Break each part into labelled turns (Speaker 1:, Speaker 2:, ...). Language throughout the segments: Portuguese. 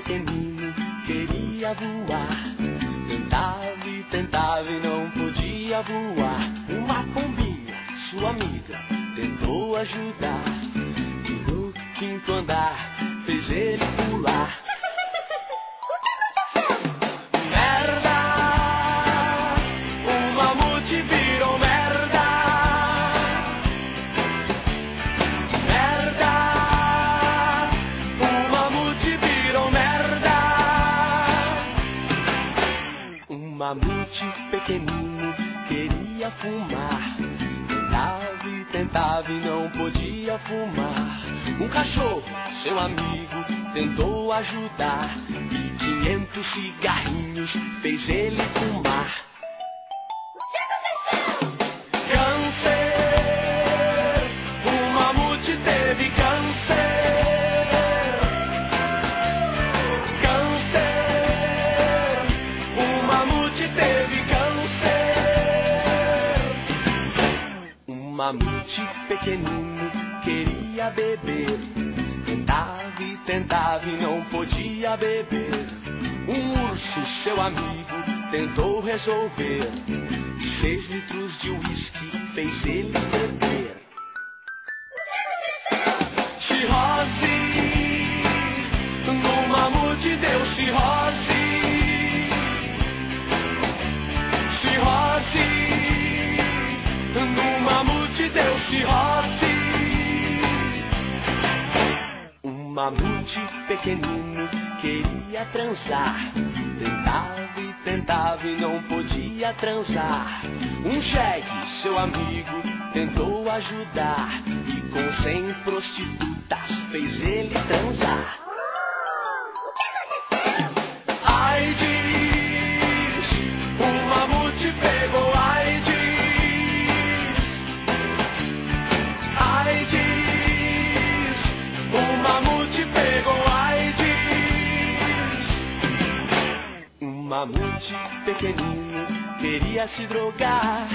Speaker 1: pequenino queria voar. Tentava e tentava e não podia voar. Uma pombinha, sua amiga, tentou ajudar. E no quinto andar fez ele pular. Merda! O mamute virou merda! Merda! O mamute virou merda! Um mamute pequenino queria fumar. Tentava e tentava e não podia fumar. Um cachorro, seu amigo, tentou ajudar. E 500 cigarrinhos fez ele fumar. Câncer! O mamute teve câncer! Câncer! O mamute teve câncer! Um mamute pequenino queria beber. Tentava e tentava e não podia beber. Um urso, seu amigo, tentou resolver. 6 litros de uísque fez ele beber. Cirrose! No mamute deu cirrose. Cirrose! No mamute deu cirrose. Um mamute pequenino queria transar. Tentava e tentava e não podia transar. Um jegue, seu amigo, tentou ajudar. E com 100 prostitutas fez ele transar. AIDS! O mamute pegou AIDS! AIDS! O mamute pegou AIDS! Um mamute pequenino queria se drogar.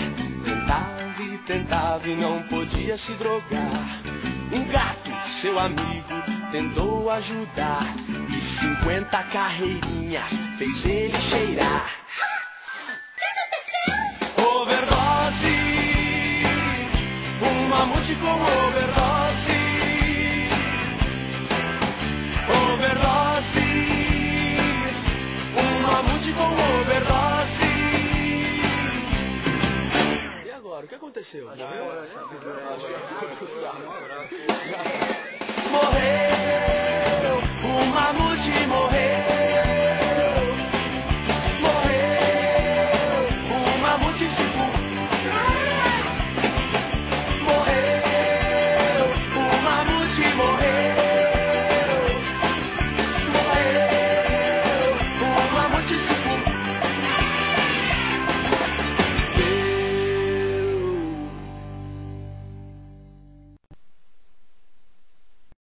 Speaker 1: Tentava e tentava e não podia se drogar. Um gato, seu amigo, tentou ajudar. E 50 carreirinhas fez ele cheirar. Overdose! Um mamute com overdose. Overdose! Um mamute com overdose. E agora, o que aconteceu? Morreu! O mamute morreu!